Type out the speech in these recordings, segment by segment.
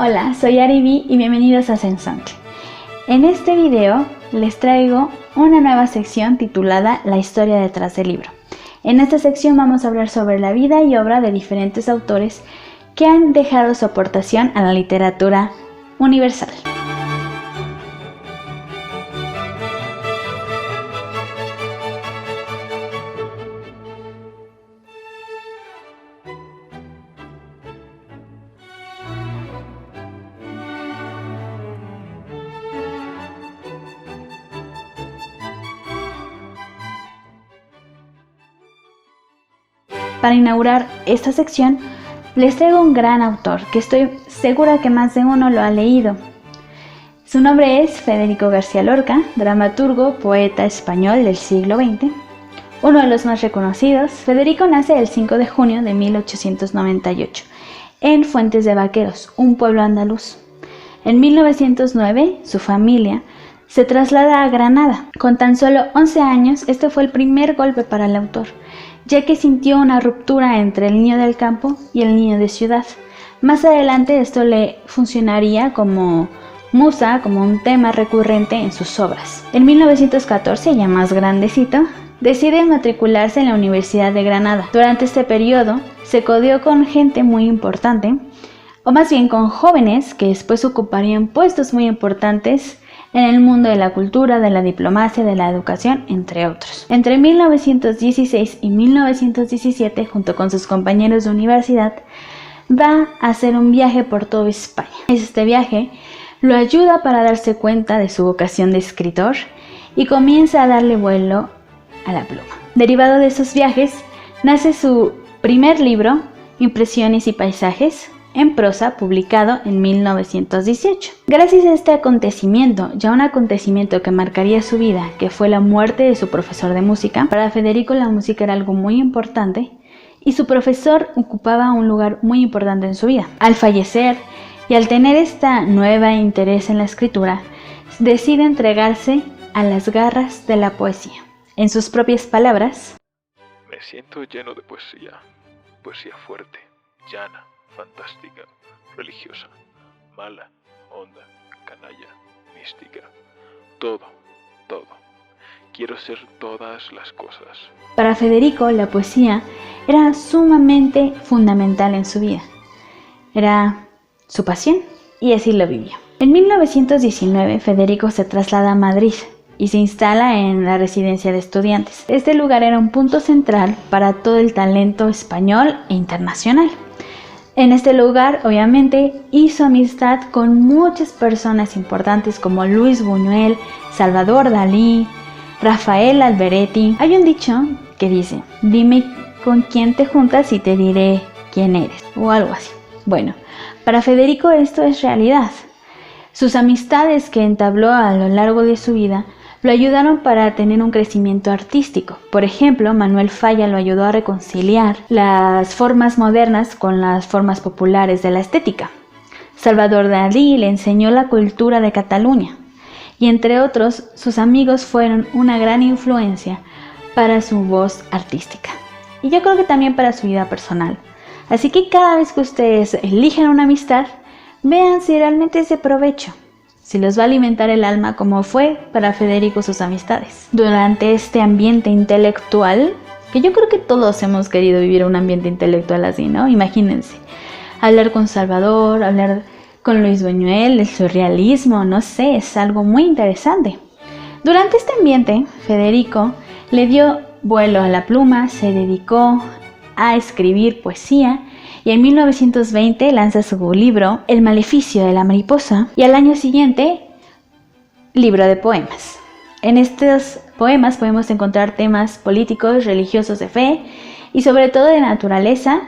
Hola, soy Ariby y bienvenidos a Sensontle. En este video les traigo una nueva sección titulada La historia detrás del libro. En esta sección vamos a hablar sobre la vida y obra de diferentes autores que han dejado su aportación a la literatura universal. Para inaugurar esta sección, les traigo un gran autor que estoy segura que más de uno lo ha leído. Su nombre es Federico García Lorca, dramaturgo, poeta español del siglo XX. Uno de los más reconocidos, Federico nace el 5 de junio de 1898 en Fuentes de Vaqueros, un pueblo andaluz. En 1909, su familia se traslada a Granada. Con tan solo 11 años, este fue el primer golpe para el autor, ya que sintió una ruptura entre el niño del campo y el niño de ciudad. Más adelante esto le funcionaría como musa, como un tema recurrente en sus obras. En 1914, ya más grandecito, decide matricularse en la Universidad de Granada. Durante este periodo se codeó con gente muy importante, o más bien con jóvenes que después ocuparían puestos muy importantes en el mundo de la cultura, de la diplomacia, de la educación, entre otros. Entre 1916 y 1917, junto con sus compañeros de universidad, va a hacer un viaje por toda España. Este viaje lo ayuda para darse cuenta de su vocación de escritor y comienza a darle vuelo a la pluma. Derivado de esos viajes, nace su primer libro, Impresiones y Paisajes, en prosa, publicado en 1918. Gracias a este acontecimiento, ya un acontecimiento que marcaría su vida, que fue la muerte de su profesor de música, para Federico la música era algo muy importante y su profesor ocupaba un lugar muy importante en su vida. Al fallecer y al tener esta nueva interés en la escritura, decide entregarse a las garras de la poesía. En sus propias palabras: me siento lleno de poesía, poesía fuerte, llana, fantástica, religiosa, mala, honda, canalla, mística, todo. Quiero ser todas las cosas. Para Federico, la poesía era sumamente fundamental en su vida. Era su pasión y así lo vivió. En 1919, Federico se traslada a Madrid y se instala en la residencia de estudiantes. Este lugar era un punto central para todo el talento español e internacional. En este lugar, obviamente, hizo amistad con muchas personas importantes como Luis Buñuel, Salvador Dalí, Rafael Alberetti. Hay un dicho que dice: dime con quién te juntas y te diré quién eres, o algo así. Bueno, para Federico esto es realidad. Sus amistades que entabló a lo largo de su vida lo ayudaron para tener un crecimiento artístico. Por ejemplo, Manuel Falla lo ayudó a reconciliar las formas modernas con las formas populares de la estética. Salvador Dalí le enseñó la cultura de Cataluña. Y entre otros, sus amigos fueron una gran influencia para su voz artística. Y yo creo que también para su vida personal. Así que cada vez que ustedes elijan una amistad, vean si realmente es de provecho, si los va a alimentar el alma, como fue para Federico sus amistades. Durante este ambiente intelectual, que yo creo que todos hemos querido vivir un ambiente intelectual así, ¿no? Imagínense, hablar con Salvador, hablar con Luis Buñuel, el surrealismo, no sé, es algo muy interesante. Durante este ambiente, Federico le dio vuelo a la pluma, se dedicó a escribir poesía, y en 1920 lanza su libro El maleficio de la mariposa, y al año siguiente, libro de poemas. En estos poemas podemos encontrar temas políticos, religiosos, de fe y sobre todo de naturaleza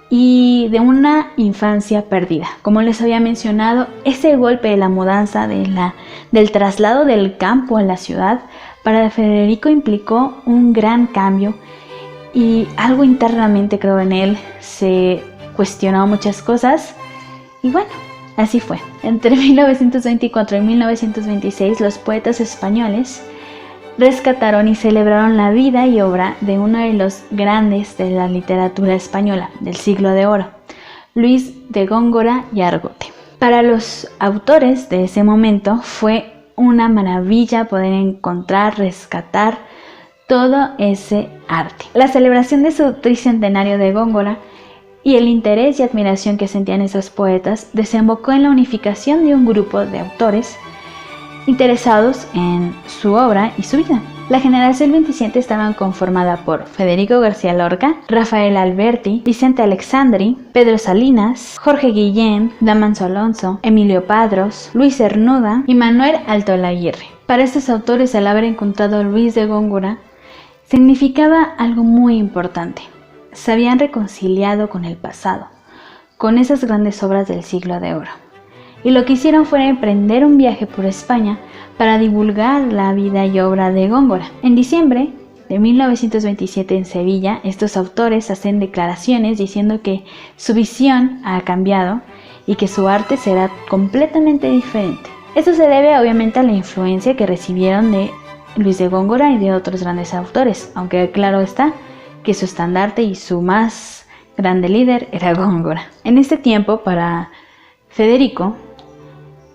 y de una infancia perdida. Como les había mencionado, ese golpe de la mudanza, del traslado del campo a la ciudad, para Federico implicó un gran cambio y algo internamente, creo, en él se cuestionó muchas cosas y bueno, así fue. Entre 1924 y 1926 los poetas españoles rescataron y celebraron la vida y obra de uno de los grandes de la literatura española del siglo de oro, Luis de Góngora y Argote. Para los autores de ese momento fue una maravilla poder encontrar, rescatar todo ese arte. La celebración de su tricentenario de Góngora y el interés y admiración que sentían esos poetas desembocó en la unificación de un grupo de autores interesados en su obra y su vida. La generación 27 estaba conformada por Federico García Lorca, Rafael Alberti, Vicente Alexandri, Pedro Salinas, Jorge Guillén, Dámaso Alonso, Emilio Padros, Luis Cernuda y Manuel Altolaguirre. Para estos autores, el haber encontrado a Luis de Góngora significaba algo muy importante. Se habían reconciliado con el pasado, con esas grandes obras del siglo de oro. Y lo que hicieron fue emprender un viaje por España para divulgar la vida y obra de Góngora. En diciembre de 1927 en Sevilla, estos autores hacen declaraciones diciendo que su visión ha cambiado y que su arte será completamente diferente. Esto se debe obviamente a la influencia que recibieron de Luis de Góngora y de otros grandes autores, aunque claro está que su estandarte y su más grande líder era Góngora. En este tiempo, para Federico,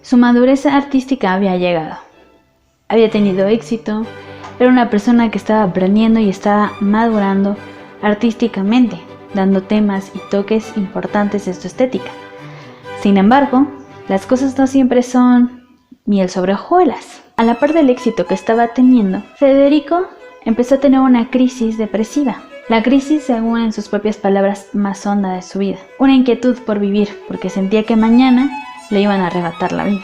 su madurez artística había llegado. Había tenido éxito, era una persona que estaba aprendiendo y estaba madurando artísticamente, dando temas y toques importantes de su estética. Sin embargo, las cosas no siempre son miel sobre hojuelas. A la par del éxito que estaba teniendo, Federico empezó a tener una crisis depresiva. La crisis, según en sus propias palabras, más honda de su vida. Una inquietud por vivir, porque sentía que mañana le iban a arrebatar la vida.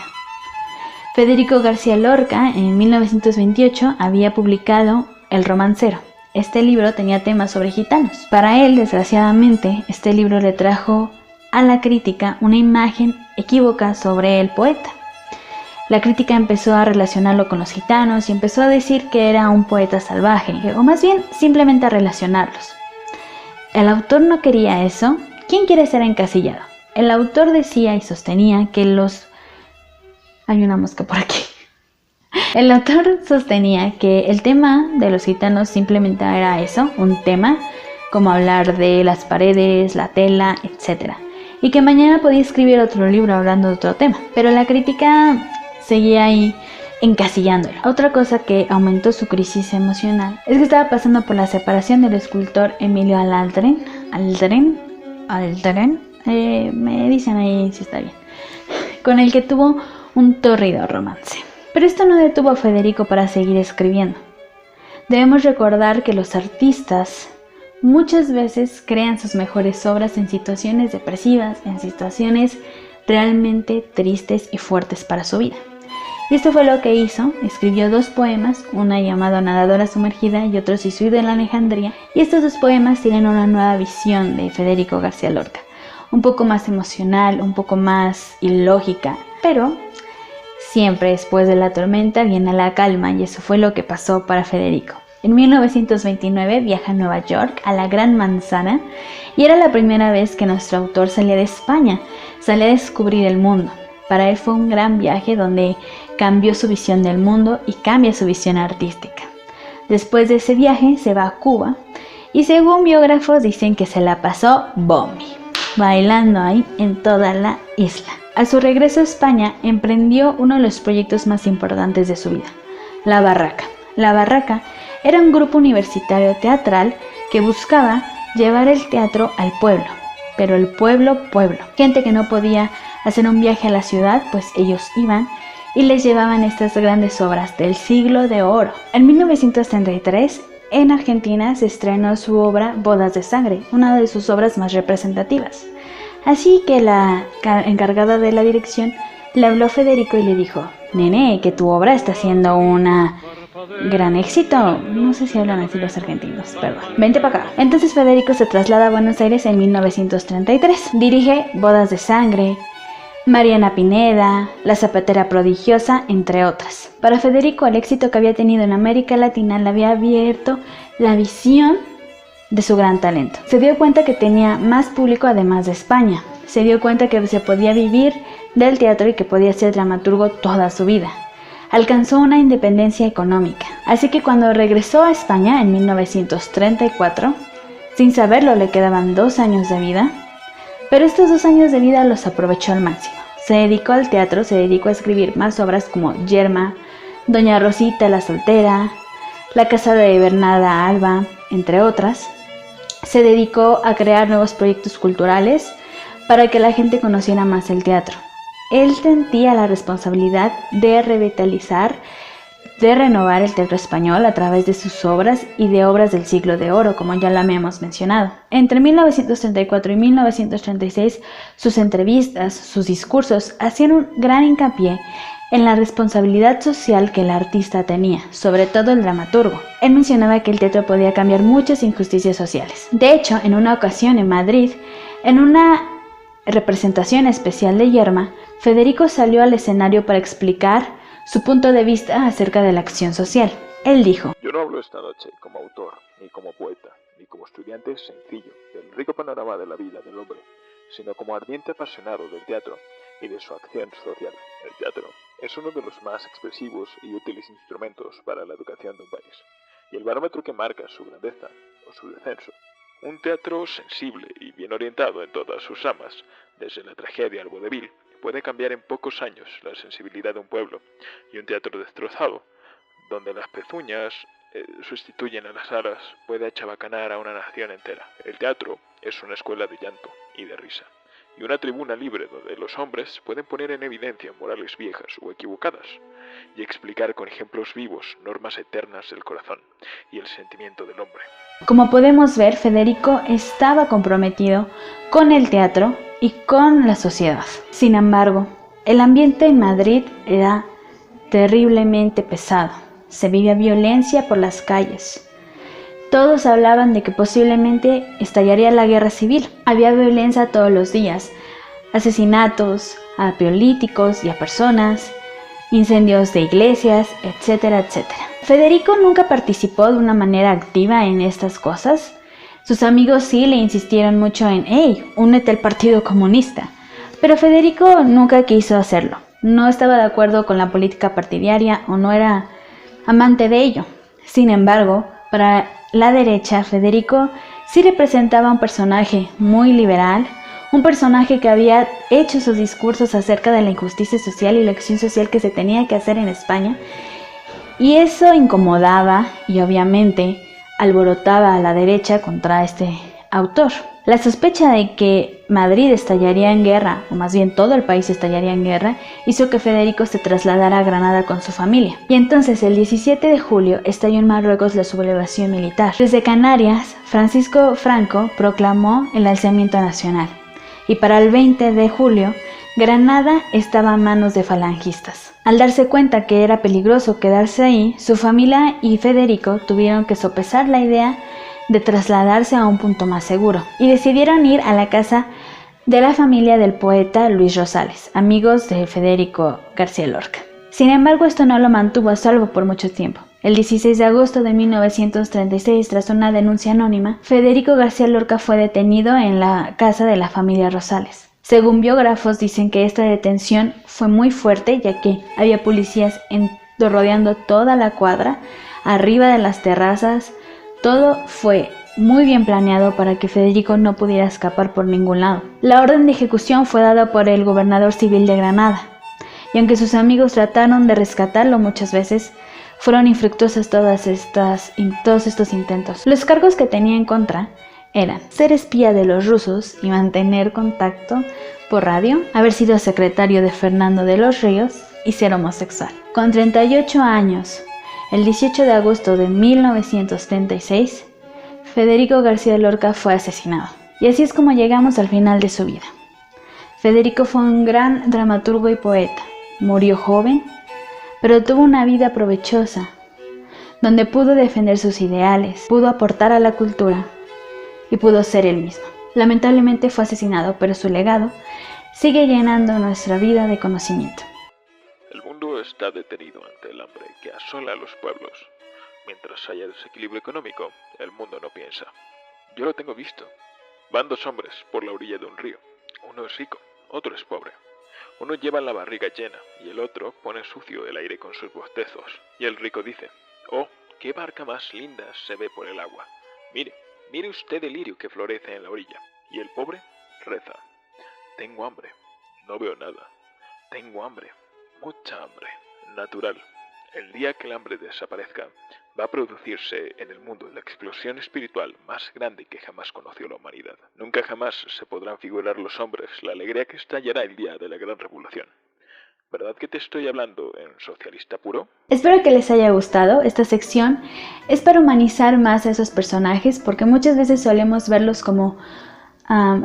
Federico García Lorca, en 1928, había publicado El Romancero. Este libro tenía temas sobre gitanos. Para él, desgraciadamente, este libro le trajo a la crítica una imagen equívoca sobre el poeta. La crítica empezó a relacionarlo con los gitanos y empezó a decir que era un poeta salvaje, o más bien simplemente a relacionarlos. El autor no quería eso. ¿Quién quiere ser encasillado? El autor decía y sostenía que Hay una mosca por aquí. El autor sostenía que el tema de los gitanos simplemente era eso, un tema, como hablar de las paredes, la tela, etc. Y que mañana podía escribir otro libro hablando de otro tema. Pero la crítica seguía ahí encasillándolo. Otra cosa que aumentó su crisis emocional es que estaba pasando por la separación del escultor Emilio Aldren. Me dicen ahí si está bien. Con el que tuvo un tórrido romance. Pero esto no detuvo a Federico para seguir escribiendo. Debemos recordar que los artistas muchas veces crean sus mejores obras en situaciones depresivas, en situaciones realmente tristes y fuertes para su vida. Y esto fue lo que hizo. Escribió 2 poemas, una llamada Nadadora sumergida y otro Suicidio en la Alejandría. Y estos 2 poemas tienen una nueva visión de Federico García Lorca. Un poco más emocional, un poco más ilógica, pero siempre después de la tormenta viene la calma, y eso fue lo que pasó para Federico. En 1929 viaja a Nueva York, a la Gran Manzana, y era la primera vez que nuestro autor salía de España, salía a descubrir el mundo. Para él fue un gran viaje donde cambió su visión del mundo y cambia su visión artística. Después de ese viaje se va a Cuba y según biógrafos dicen que se la pasó bombi, bailando ahí en toda la isla. A su regreso a España emprendió uno de los proyectos más importantes de su vida, La Barraca. La Barraca era un grupo universitario teatral que buscaba llevar el teatro al pueblo, pero el pueblo. Gente que no podía hacer un viaje a la ciudad, pues ellos iban y les llevaban estas grandes obras del siglo de oro. En 1933, en Argentina se estrenó su obra Bodas de Sangre, una de sus obras más representativas. Así que la encargada de la dirección le habló a Federico y le dijo: nene, que tu obra está siendo un gran éxito. No sé si hablan así los argentinos, perdón. Vente para acá. Entonces Federico se traslada a Buenos Aires en 1933. Dirige Bodas de Sangre, Mariana Pineda, La Zapatera Prodigiosa, entre otras. Para Federico, el éxito que había tenido en América Latina le había abierto la visión de su gran talento. Se dio cuenta que tenía más público además de España. Se dio cuenta que se podía vivir del teatro y que podía ser dramaturgo toda su vida. Alcanzó una independencia económica. Así que cuando regresó a España en 1934, sin saberlo le quedaban 2 años de vida, pero estos 2 años de vida los aprovechó al máximo. Se dedicó al teatro, se dedicó a escribir más obras como Yerma, Doña Rosita la soltera, La casa de Bernarda Alba, entre otras. Se dedicó a crear nuevos proyectos culturales para que la gente conociera más el teatro. Él sentía la responsabilidad de revitalizar, de renovar el teatro español a través de sus obras y de obras del Siglo de Oro, como ya lo hemos mencionado. Entre 1934 y 1936, sus entrevistas, sus discursos hacían un gran hincapié en la responsabilidad social que el artista tenía, sobre todo el dramaturgo. Él mencionaba que el teatro podía cambiar muchas injusticias sociales. De hecho, en una ocasión en Madrid, en una representación especial de Yerma, Federico salió al escenario para explicar su punto de vista acerca de la acción social. Él dijo: Yo no hablo esta noche como autor, ni como poeta, ni como estudiante sencillo del rico panorama de la vida del hombre, sino como ardiente apasionado del teatro y de su acción social. El teatro es uno de los más expresivos y útiles instrumentos para la educación de un país, y el barómetro que marca su grandeza o su descenso. Un teatro sensible y bien orientado en todas sus ramas, desde la tragedia al vodevil, puede cambiar en pocos años la sensibilidad de un pueblo, y un teatro destrozado, donde las pezuñas sustituyen a las alas, puede achabacanar a una nación entera. El teatro es una escuela de llanto y de risa, y una tribuna libre donde los hombres pueden poner en evidencia morales viejas o equivocadas, y explicar con ejemplos vivos normas eternas del corazón y el sentimiento del hombre. Como podemos ver, Federico estaba comprometido con el teatro y con la sociedad. Sin embargo, el ambiente en Madrid era terriblemente pesado. Se vivía violencia por las calles. Todos hablaban de que posiblemente estallaría la guerra civil. Había violencia todos los días, asesinatos a políticos y a personas, incendios de iglesias, etcétera, etcétera. Federico nunca participó de una manera activa en estas cosas. Sus amigos sí le insistieron mucho en: «Hey, únete al Partido Comunista». Pero Federico nunca quiso hacerlo. No estaba de acuerdo con la política partidaria o no era amante de ello. Sin embargo, para la derecha, Federico sí representaba un personaje muy liberal, un personaje que había hecho sus discursos acerca de la injusticia social y la acción social que se tenía que hacer en España, y eso incomodaba y obviamente alborotaba a la derecha contra este autor. La sospecha de que Madrid estallaría en guerra, o más bien todo el país estallaría en guerra, hizo que Federico se trasladara a Granada con su familia. Y entonces, el 17 de julio, estalló en Marruecos la sublevación militar. Desde Canarias, Francisco Franco proclamó el alzamiento nacional. Y para el 20 de julio, Granada estaba a manos de falangistas. Al darse cuenta que era peligroso quedarse ahí, su familia y Federico tuvieron que sopesar la idea de trasladarse a un punto más seguro y decidieron ir a la casa de la familia del poeta Luis Rosales, amigos de Federico García Lorca. Sin embargo, esto no lo mantuvo a salvo por mucho tiempo. El 16 de agosto de 1936, tras una denuncia anónima, Federico García Lorca fue detenido en la casa de la familia Rosales. Según biógrafos, dicen que esta detención fue muy fuerte, ya que había policías rodeando toda la cuadra, arriba de las terrazas. Todo fue muy bien planeado para que Federico no pudiera escapar por ningún lado. La orden de ejecución fue dada por el gobernador civil de Granada, y aunque sus amigos trataron de rescatarlo muchas veces, fueron infructuosos todos estos intentos. Los cargos que tenía en contra eran ser espía de los rusos y mantener contacto por radio, haber sido secretario de Fernando de los Ríos y ser homosexual. Con 38 años, el 18 de agosto de 1936, Federico García Lorca fue asesinado. Y así es como llegamos al final de su vida. Federico fue un gran dramaturgo y poeta. Murió joven, pero tuvo una vida provechosa, donde pudo defender sus ideales, pudo aportar a la cultura y pudo ser él mismo. Lamentablemente fue asesinado, pero su legado sigue llenando nuestra vida de conocimiento. El mundo está detenido ante el hambre que asola a los pueblos. Mientras haya desequilibrio económico, el mundo no piensa. Yo lo tengo visto. Van dos hombres por la orilla de un río. Uno es rico, otro es pobre. Uno lleva la barriga llena y el otro pone sucio el aire con sus bostezos. Y el rico dice: «Oh, qué barca más linda se ve por el agua. Mire usted el lirio que florece en la orilla». Y el pobre reza: «Tengo hambre, no veo nada. Tengo hambre, mucha hambre, natural. El día que el hambre desaparezca, va a producirse en el mundo la explosión espiritual más grande que jamás conoció la humanidad. Nunca jamás se podrán figurar los hombres la alegría que estallará el día de la gran revolución. ¿Verdad que te estoy hablando en socialista puro? Espero que les haya gustado. Esta sección es para humanizar más a esos personajes, porque muchas veces solemos verlos como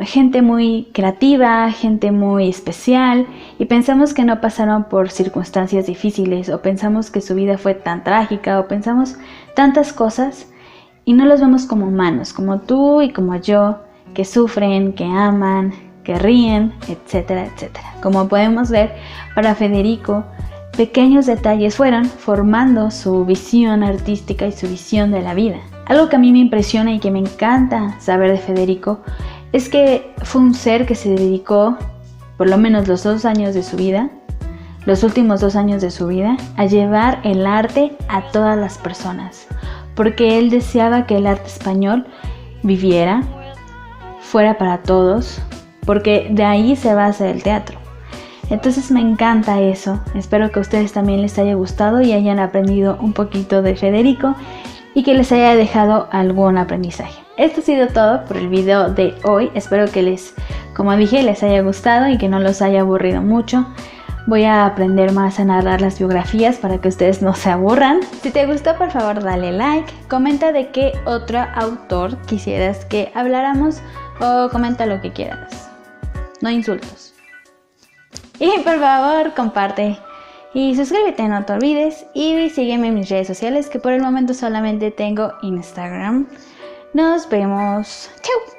gente muy creativa, gente muy especial, y pensamos que no pasaron por circunstancias difíciles, o pensamos que su vida fue tan trágica, o pensamos tantas cosas, y no los vemos como humanos, como tú y como yo, que sufren, que aman, que ríen, etcétera, etcétera. Como podemos ver, para Federico, pequeños detalles fueron formando su visión artística y su visión de la vida. Algo que a mí me impresiona y que me encanta saber de Federico es que fue un ser que se dedicó, por lo menos los últimos 2 años de su vida, a llevar el arte a todas las personas, porque él deseaba que el arte español viviera, fuera para todos, porque de ahí se basa el teatro. Entonces me encanta eso. Espero que a ustedes también les haya gustado y hayan aprendido un poquito de Federico y que les haya dejado algún aprendizaje. Esto ha sido todo por el video de hoy. Espero que como dije, les haya gustado y que no los haya aburrido mucho. Voy a aprender más a narrar las biografías para que ustedes no se aburran. Si te gustó, por favor dale like, comenta de qué otro autor quisieras que habláramos o comenta lo que quieras. No insultos. Y por favor comparte y suscríbete, no te olvides, y sígueme en mis redes sociales, que por el momento solamente tengo Instagram. Nos vemos. Chau.